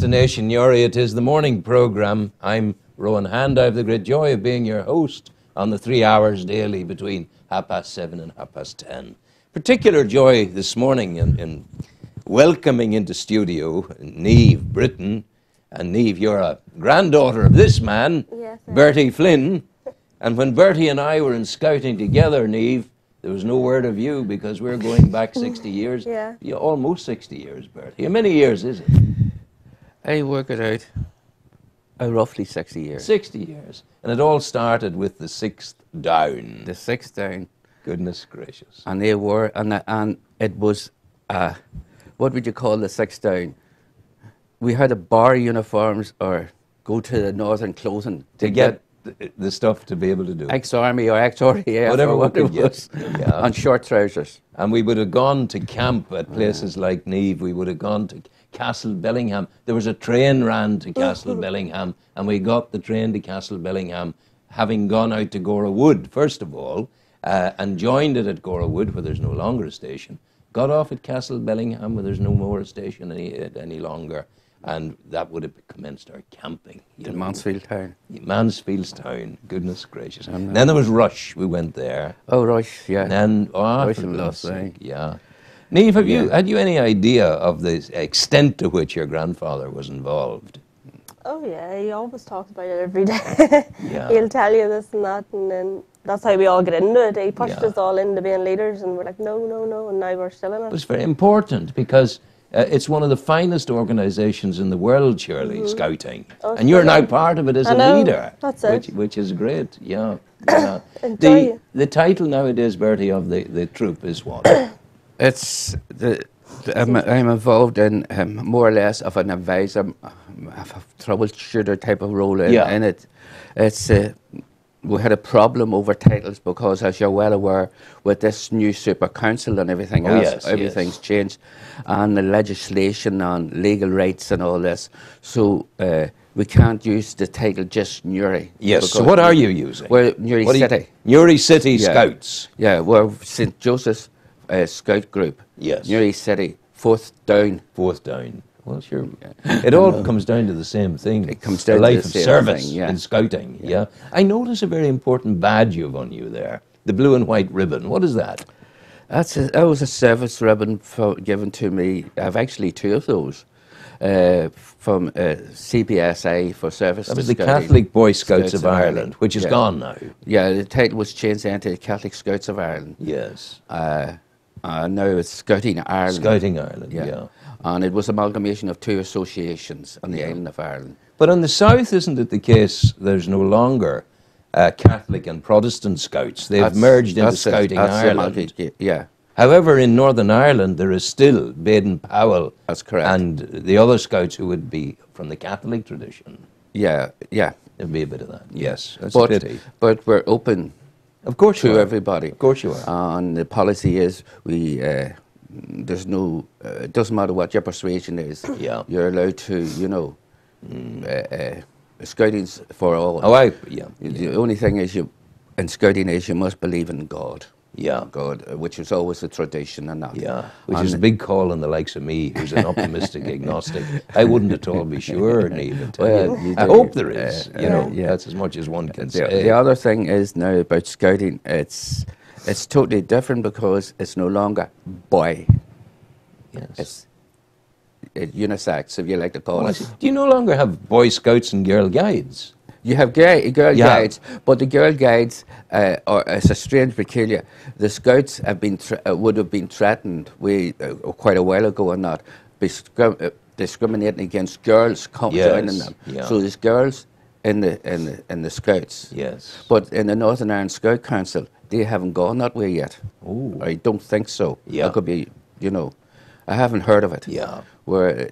Destination Newry, it is the morning programme. I'm Rowan Hand. I have the great joy of being your host on the 3 hours daily between 7:30 and 10:30. Particular joy this morning in welcoming into studio Niamh Britton. And Niamh, you're a granddaughter of this man, yes, Bertie Flynn. And when Bertie and I were in scouting together, Niamh, there was no word of you because we're going back 60 years. Yeah. Almost 60 years, Bertie. How many years is it? I work it out. Roughly 60 years. 60 years. And it all started with the sixth down. The sixth down. Goodness gracious. And they were, and it was, what would you call the sixth down? We had to bar uniforms or go to the northern clothing To get the stuff to be able to do it. ex-army or ex-RAF Whatever or we what could it get. was. Yeah. And short trousers. And we would have gone to camp at places like Niamh. We would have gone to Castle Bellingham. There was a train ran to Castle Bellingham, and we got the train to Castle Bellingham, having gone out to Gora Wood, first of all, and joined it at Gora Wood, where there's no longer a station. Got off at Castle Bellingham, where there's no more a station any longer. And that would have commenced our camping. In Mansfield Town. Mansfield's Town, goodness gracious. And then there was Rush, we went there. Oh, Rush, yeah. And then, Rush for and goodness Lost, sake, yeah. Niamh, had you any idea of the extent to which your grandfather was involved? Oh yeah, he always talks about it every day. Yeah. He'll tell you this and that, and then that's how we all get into it. He pushed Yeah. us all into being leaders, and we're like, no, no, no, and now we're still in It it. was very important because it's one of the finest organisations in the world, surely, Scouting. Oh, And you're now brilliant. part of it as I a know, leader. that's it. Which is great, yeah. Yeah. Enjoy it. The title nowadays, Bertie, of the troop is what? It's I'm involved in more or less of an advisor, a troubleshooter type of role in it. It's we had a problem over titles because, as you're well aware, with this new super council and everything else, yes, everything's changed, and the legislation on legal rights and all this. So we can't use the title just Newry. Yes. So what are you using? We're Newry City. Newry City Yeah. Scouts. Yeah, we're St Joseph's Scout Group. Yes. Newry City, fourth down. Fourth down. Well, sure. It all comes down to the same thing. It comes down the to life the of same service thing, yeah. in scouting. Yeah. I notice a very important badge you've on you there. The blue and white ribbon. What is that? That was a service ribbon given to me. I've actually two of those from CBSI for service. That was to the Scouting. Catholic Boy Scouts of Ireland, which is Yeah. gone now. Yeah, the title was changed then to Catholic Scouts of Ireland. Yes. Now it's Scouting Ireland. Scouting Ireland, yeah. And it was amalgamation of two associations on the island of Ireland. But on the south, isn't it the case there's no longer Catholic and Protestant Scouts? They've merged into Scouting Ireland. Yeah. However, in Northern Ireland, there is still Baden-Powell. That's correct. And the other Scouts who would be from the Catholic tradition. Yeah. There'd be a bit of that. Yes, that's a pity. But we're open Of course you to are. everybody. Of course you are. And the policy is there's no, it doesn't matter what your persuasion is. Yeah. You're allowed to, scouting's for all. Oh, The only thing is in scouting is you must believe in God. Yeah. God, which is always a tradition and that. Yeah, which is a big call on the likes of me, who's an optimistic agnostic. I wouldn't at all be sure, Niamh, I hope there is. That's as much as one can say. The other thing is now about scouting, it's totally different because it's no longer boy. Yes. It's unisex, if you like to call it. Do you no longer have Boy Scouts and Girl Guides? You have girl guides, but the girl guides it's a strange peculiar. The Scouts have been would have been threatened quite a while ago and not discriminating against girls joining them. Yeah. So there's girls in the Scouts. Yes. But in the Northern Ireland Scout Council, they haven't gone that way yet. Oh. I don't think so. Yeah. That could be, I haven't heard of it. Yeah. Where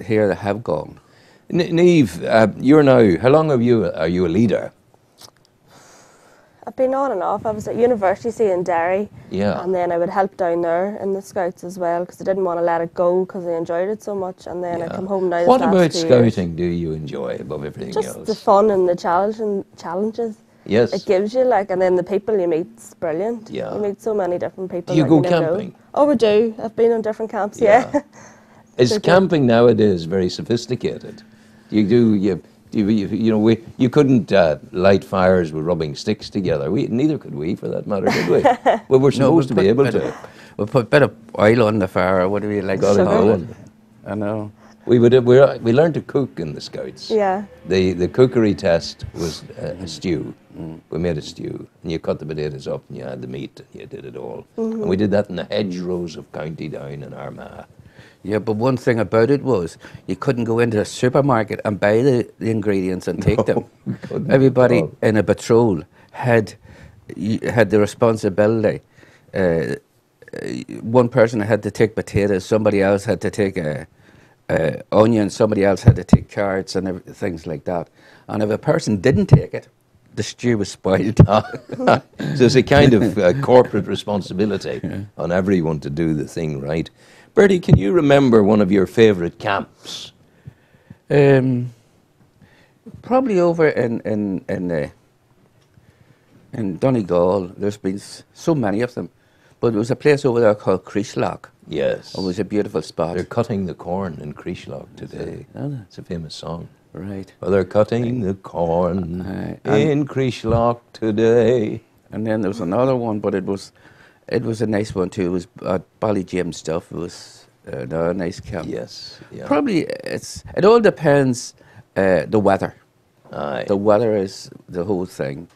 here they have gone. Niamh, you're now, how long are you a leader? I've been on and off. I was at university in Derry, Yeah. and then I would help down there in the Scouts as well because I didn't want to let it go because I enjoyed it so much. And then I come home now. What this last about 2 years. scouting do you enjoy above everything Just else? the fun and the challenges Yes. it gives you, and then the people you meet's brilliant. Yeah. You meet so many different people. Do you that go never know. camping? Oh, we do. I've been on different camps, yeah. Is camping nowadays very sophisticated? You couldn't light fires with rubbing sticks together. Neither could we, for that matter, did we? Well, we're supposed to be able to. We put a bit of oil on the fire, what do we like Got to it call it? going. I know. We learned to cook in the Scouts. Yeah. The cookery test was a stew. We made a stew, and you cut the potatoes up, and you had the meat, and you did it all. And we did that in the hedgerows of County Down in Armagh. Yeah, but one thing about it was you couldn't go into a supermarket and buy the ingredients and take them. Everybody in a patrol had the responsibility. One person had to take potatoes, somebody else had to take onions, somebody else had to take carrots and things like that. And if a person didn't take it, the stew was spoiled. So it's a kind of corporate responsibility on everyone to do the thing right. Bertie, can you remember one of your favourite camps? Probably over in Donegal. There's been so many of them, but there was a place over there called Creeshlock. Yes. It was a beautiful spot. They're cutting the corn in Creeshlock today. It's a famous song. Right. Well, they're cutting the corn in Creeshlock today. And then there was another one, but it was a nice one too. It was Ballyjim stuff. It was a nice camp. Yes. Yeah. Probably it all depends the weather. Aye. The weather is the whole thing,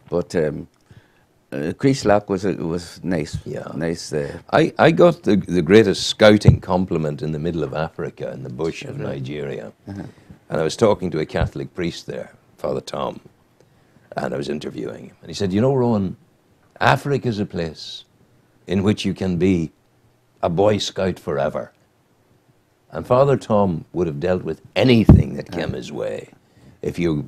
but Creeshlock was nice. Yeah. Nice. I got the greatest scouting compliment in the middle of Africa, in the bush of Nigeria. And I was talking to a Catholic priest there, Father Tom, and I was interviewing him. And he said, you know, Rowan, Africa is a place in which you can be a Boy Scout forever. And Father Tom would have dealt with anything that came his way. If you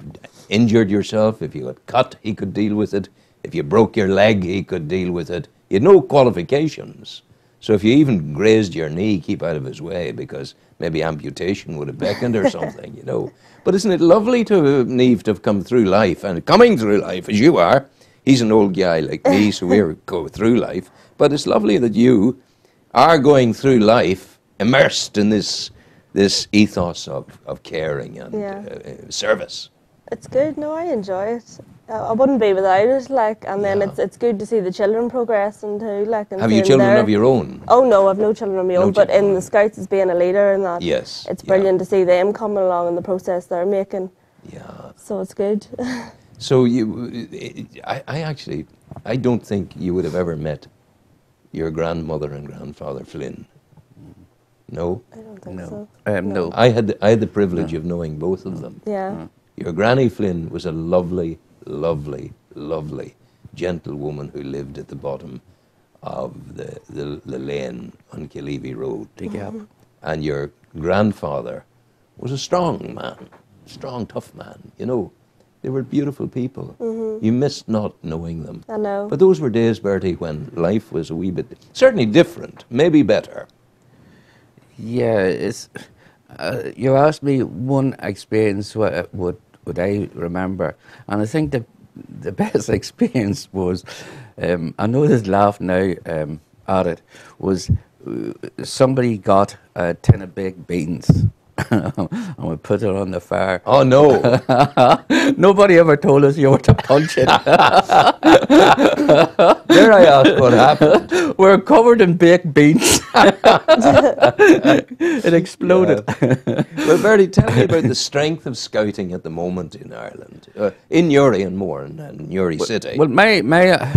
injured yourself, if you got cut, he could deal with it. If you broke your leg, he could deal with it. He had no qualifications. So if you even grazed your knee, keep out of his way, because maybe amputation would have beckoned or something, you know. But isn't it lovely to Neve to have come through life, and coming through life, as you are. He's an old guy like me, so we're go through life. But it's lovely that you are going through life immersed in this ethos of caring and service. It's good. No, I enjoy it. I wouldn't be without it. Like, and then it's good to see the children progressing too. Like, and have you children of your own? Oh no, I've no children of my own. But in the Scouts, as being a leader and that, yes, it's brilliant to see them coming along in the process they're making. Yeah. So it's good. So I don't think you would have ever met your grandmother and grandfather Flynn. No? I don't think so. No. I had the privilege of knowing both of them. Yeah. Your Granny Flynn was a lovely, lovely, lovely gentlewoman who lived at the bottom of the lane on Killeavy Road. And your grandfather was a strong man, strong, tough man, you know. They were beautiful people. You missed not knowing them. I know. But those were days, Bertie, when life was a wee bit, certainly different, maybe better. Yeah, it's. You asked me one experience what I remember, and I think the best experience was, I know this laugh now at it, was somebody got a tin of baked beans. And we put it on the fire. Oh no! Nobody ever told us you were to punch it. Dare I ask what happened? We're covered in baked beans. It exploded. Yeah. Well, Bertie, tell me about the strength of scouting at the moment in Ireland, in Newry and more, and Newry City. Well, my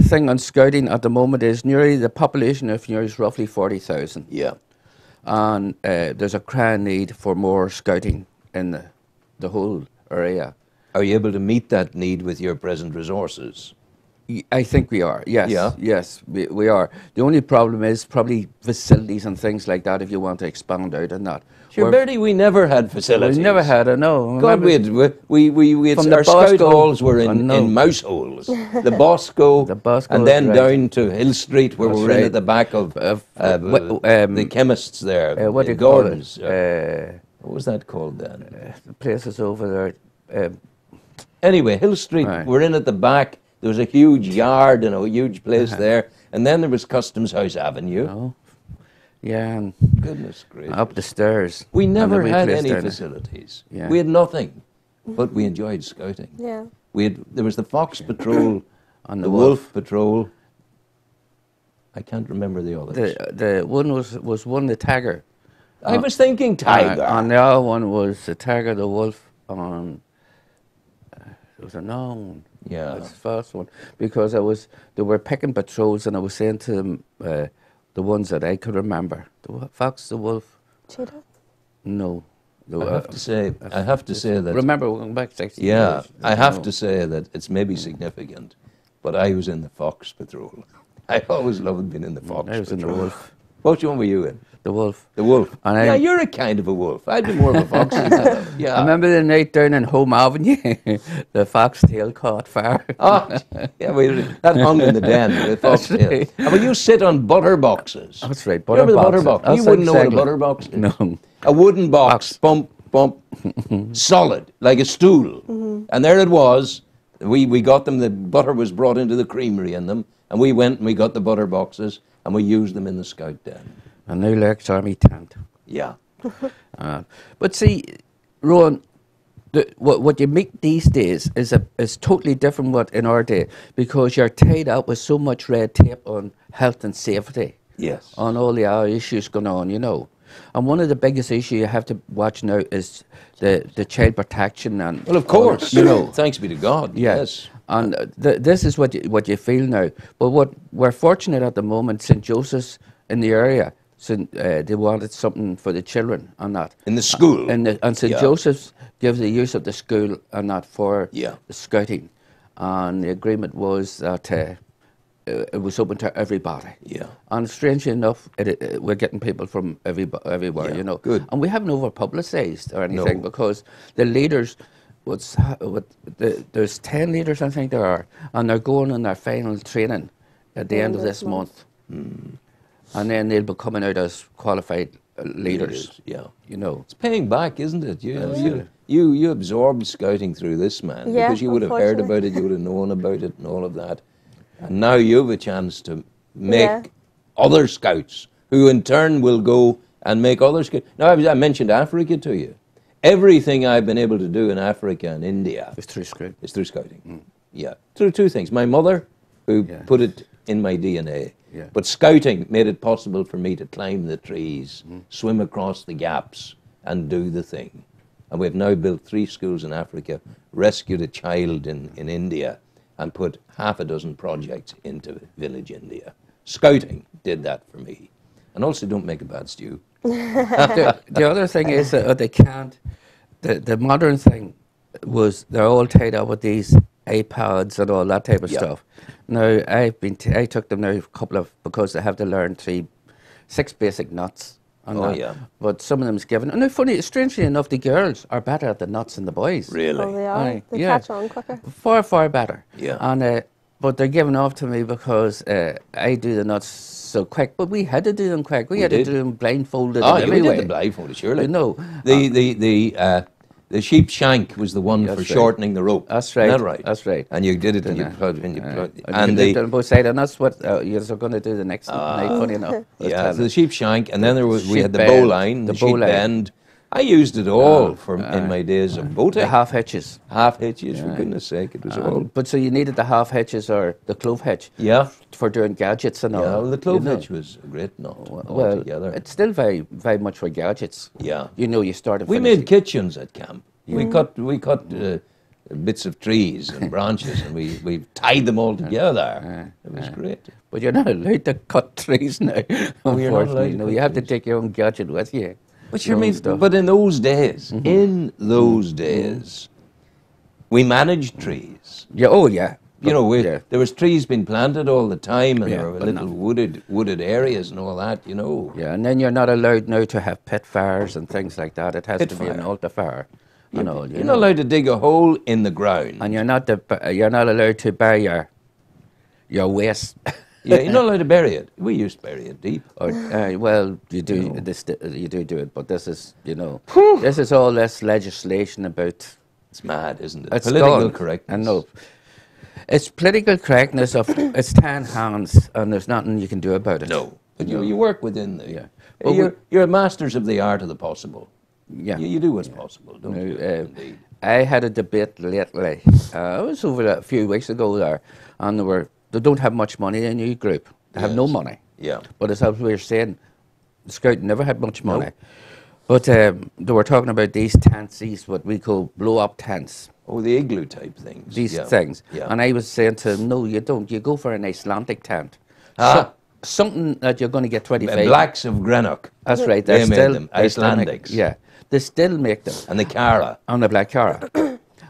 thing on scouting at the moment is Newry. The population of Newry is roughly 40,000. Yeah. And there's a crying need for more scouting in the whole area. Are you able to meet that need with your present resources? I think we are, yes. Yeah. Yes, we are. The only problem is probably facilities and things like that if you want to expand out on that. Sure, Bertie, we never had facilities. We never had, I know. God, we had our scout halls were in mouse holes. The Bosco, and then down to Hill Street, where we were in at the back of the chemists there, what do you Gordon's. call it? What was that called then? The places over there. Anyway, Hill Street, we're in at the back. There was a huge yard and a huge place there. And then there was Customs House Avenue. Yeah, and Goodness gracious. up the stairs. We and never the wee had place any down there. facilities. Yeah. We had nothing, but we enjoyed scouting. Yeah. There was the Fox Patrol, And the Wolf Patrol. I can't remember the others. The one was one the Tiger. I was thinking Tiger. And the other one was the Tiger, the Wolf, and there was another one. Yeah. That's the first one. Because they were picking patrols, and I was saying to them, the ones that I could remember, the Fox, the Wolf, Cheetah. no. I have to say that. Remember, we're going back 60 Yeah, years. I have to say that it's maybe significant, but I was in the Fox Patrol. I always loved being in the Fox I was in the Patrol. Wolf. Which one were you in? The Wolf. The Wolf. And Yeah, I- you're a kind of a wolf. I'd be more of a fox. Yeah. I remember the night down in Home Avenue, the foxtail caught fire. Oh, yeah, that hung in the den, the foxtail. right. And when you sit on butter boxes. That's right, Remember the butter boxes. box? You That's wouldn't know what a exactly- butter box is. No. A wooden box, bump, bump, solid, like a stool. And there it was. We got them, the butter was brought into the creamery in them, and we went and we got the butter boxes, and we used them in the scout den. A New Lakes Army tent. Yeah. But see, Rowan, what you make these days is totally different what in our day, because you're tied up with so much red tape on health and safety. Yes. On all the other issues going on, you know. And one of the biggest issues you have to watch now is the child protection and. Well, of course. You know. Thanks be to God. Yeah. Yes. And this is what you feel now. But what we're fortunate at the moment, St. Joseph's in the area, they wanted something for the children and that. In the school. And St. Yeah. Joseph's gives the use of the school and that for Yeah. the scouting. And the agreement was that it was open to everybody. Yeah. And strangely enough, we're getting people from everywhere, Yeah, you know. good. And we haven't over-publicised or anything No. because the leaders, there's 10 leaders I think there are, and they're going on their final training at the end of this month. And then they'll be coming out as qualified leaders, Yeah. you know. It's paying back, isn't it? You absorbed scouting through this man Yeah, because you would have heard unfortunately. about it, you would have known about it and all of that. And now you have a chance to make Yeah. other scouts who in turn will go and make other scouts. Now, I mentioned Africa to you. Everything I've been able to do in Africa and India It's through school. is through scouting. Yeah, through two things. My mother, who Yeah. put it in my DNA, Yeah. but scouting made it possible for me to climb the trees, swim across the gaps, and do the thing. And we've now built 3 schools in Africa, rescued a child in India, and put half a dozen projects into village India. Scouting did that for me. And also don't make a bad stew. The other thing is that they can't. The modern thing was they're all tied up with these iPads and all that type of Yeah. stuff. Now I took them now a couple of because they have to learn 6 basic nuts. And Oh, that. yeah. But some of them's given. And now funny, strangely enough, the girls are better at the nuts than the boys. Really? Oh, they are. Aye, They yeah. catch on quicker. Far better. Yeah. And but they're giving off to me because I do the nuts so quick. But we had to do them quick. We had did. to do them blindfolded. Oh, and you everywhere. did the blindfolded, surely. You know. The sheep shank was the one That's for right. shortening the rope. That's right. Isn't that right? That's right. And you did it and you Yeah. plugged And and they the on both sides, and that's what you're going to do the next night. Funny enough. yeah, so the sheep shank, and then we sheep had the bend, bowline, the the sheep bowline. bend. I used it all in my days of boating. The half hitches. Half hitches, for goodness sake, it was all. But so you needed the half hitches or the clove hitch Yeah, for doing gadgets and all. yeah. Well, the clove you know. hitch was a great knot Well, altogether. it's still very, very much for gadgets. Yeah. You know, you started. We made kitchens at camp. We cut bits of trees and branches, and we tied them all together. It was great. But you're not allowed to cut trees now. Oh, you're not allowed Unfortunately, to no. cut You have to trees. take your own gadget with you. But Your you own mean, stuff. but in those days, we managed trees. Yeah. Oh, yeah. You know, yeah. there was trees being planted all the time, and Yeah, there were but little wooded areas and all that. You know. Yeah, and then you're not allowed now to have pit fires and things like that. It has Pit to be an fire. altar fire. And all, You're not allowed to dig a hole in the ground. And you're not allowed to bury your waste. Yeah, you're not allowed to bury it. We used to bury it deep. Or, well, you do you do it, but this is this is all this legislation about. It's mad, isn't it? It's Political gone. correctness. I know. It's political correctness of it's 10 hands, and there's nothing you can do about it. No. But you work within the... Yeah. You're masters of the art of the possible. Yeah. You do what's possible, don't you? Indeed. I had a debate lately. It was over a few weeks ago there, and they don't have much money in your group. They have no money. Yeah. But as we were saying, the Scout never had much money. But they were talking about these tents, these what we call blow-up tents. Oh, the igloo type things. These things. Yeah. And I was saying to them, no, you don't. You go for an Icelandic tent. Something that you're going to get 25. Blacks of Greenock. That's right. They They're made still them. Icelandics. Yeah. They still make them. And the Cara. On the Black Cara.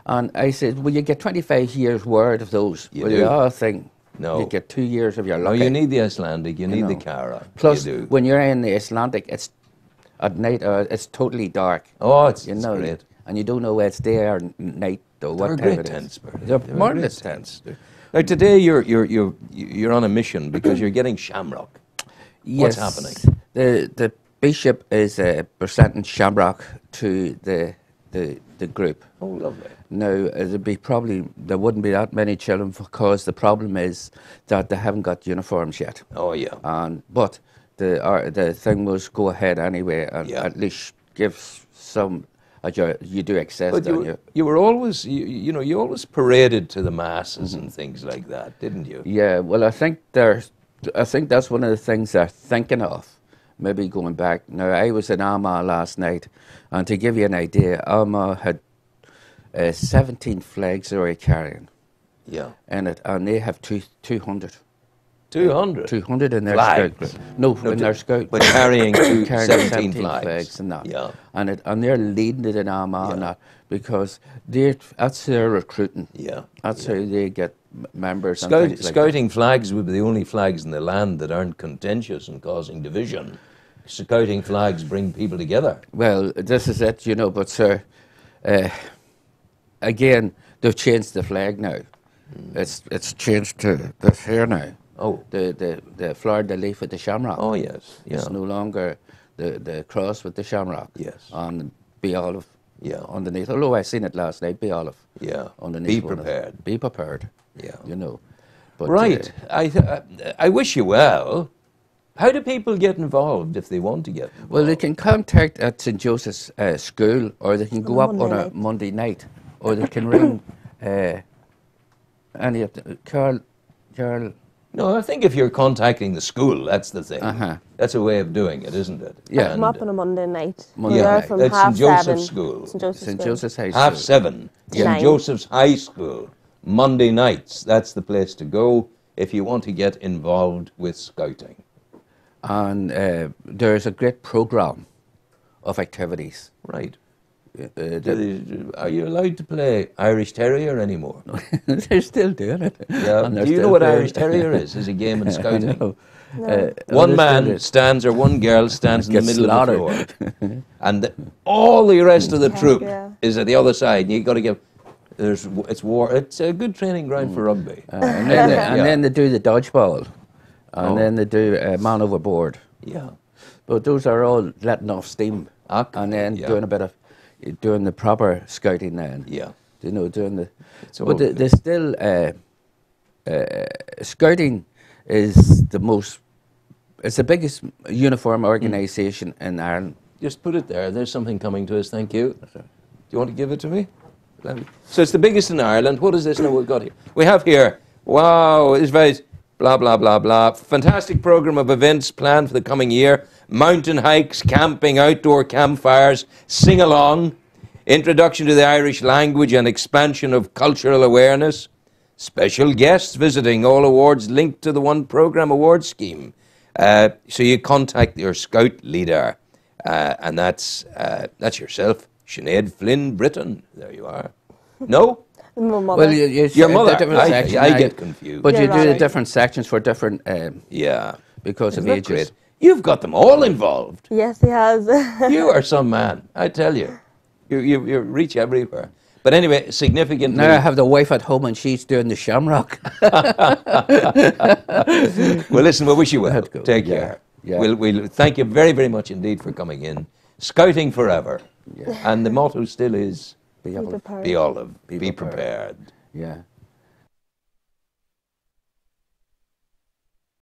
And I said, well, you get 25 years' worth of those. You well, do. The other thing, No. you get 2 years of your No, luck. you need the Icelandic, you need the Cara. Plus, you do. when you're in the Icelandic, it's at night, it's totally dark. Oh, it's great. great. And you don't know whether it's day or night or what They're time great it is. tents, Bertie. They're They're marvelous great tents. Now today you're on a mission because you're getting shamrock. Yes. What's happening? The bishop is presenting shamrock to the group. Oh, lovely. Now, there wouldn't be that many children because the problem is that they haven't got uniforms yet. Oh, yeah. But the thing was go ahead anyway and at least give some. You do access, But don't you? you were always, you always paraded to the masses and things like that, didn't you? Yeah. Well, I think that's one of the things they're thinking of. Maybe going back. Now, I was in Armagh last night, and to give you an idea, Armagh had 17 flags they were carrying. Yeah. In it, and they have 200. 200? 200 in their flags. scout group. No, in their scout. But carrying, Carrying 17 flags. and that. Yeah. And they're leading it in Armagh and that because that's their recruiting. Yeah. That's how they get members. And things like Scouting flags would be the only flags in the land that aren't contentious and causing division. Scouting flags bring people together. Well, this is it, but sir, again, they've changed the flag now. It's changed to this here now. Oh. The flower de lis with the shamrock. Oh, yes. Yeah. It's no longer the cross with the shamrock. Yes. And be olive. Yeah. Underneath. Although I seen it last night, be olive. Yeah. Underneath. Be prepared. Be prepared. Yeah. But, right. I wish you well. How do people get involved if they want to get involved? Well, they can contact at St. Joseph's School, or they can go up on a Monday night. Monday night, or they can ring any of the Carl. No, I think if you're contacting the school, that's the thing. That's a way of doing it, isn't it? Yeah. Come up on a Monday night. Monday We're there night. from That's half St. Joseph's seven. School. St. Joseph's St. School. Joseph's High School. 7:30. St. Nine. Joseph's High School, Monday nights. That's the place to go if you want to get involved with scouting. And there's a great program of activities. Right. Are you allowed to play Irish Terrier anymore? They're still doing it. Yeah. And they're Do you know still what playing. Irish Terrier is? Is a game in scouting. No. One they're man still- stands or one girl stands in the Gets middle of the floor, and all the rest of the troop is at the other side. And you got to give. It's war. It's a good training ground for rugby. and then they do the dodgeball, and then they do man overboard. Yeah. But those are all letting off steam, Okay, and then yeah. doing the proper scouting then. Yeah. Doing the. It's all But good. there's still scouting is the most. It's the biggest uniform organisation in Ireland. Just put it there. There's something coming to us. Thank you. Do you want to give it to me? So it's the biggest in Ireland. What is this now we've got here? We have here, wow, it's very blah, blah, blah, blah. Fantastic program of events planned for the coming year. Mountain hikes, camping, outdoor campfires, sing-along, introduction to the Irish language and expansion of cultural awareness. Special guests visiting, all awards linked to the One Program award scheme. So you contact your scout leader, and that's yourself, Sinead Flynn Britton. There you are. No? My mother. Well, Your mother. the different sections, I get confused. But You're you do the right. different sections for different Yeah. because of Isn't that ages. great? You've got them all involved. Yes, he has. You are some man, I tell you. You reach everywhere. But anyway, significantly... Now I have the wife at home and she's doing the shamrock. Well, listen, we wish you well. Let's go. Take Yeah. care. Yeah. We'll thank you very, very much indeed for coming in. Scouting forever. Yeah. And the motto still is, Be able- prepared. be olive, be Be prepared. Yeah.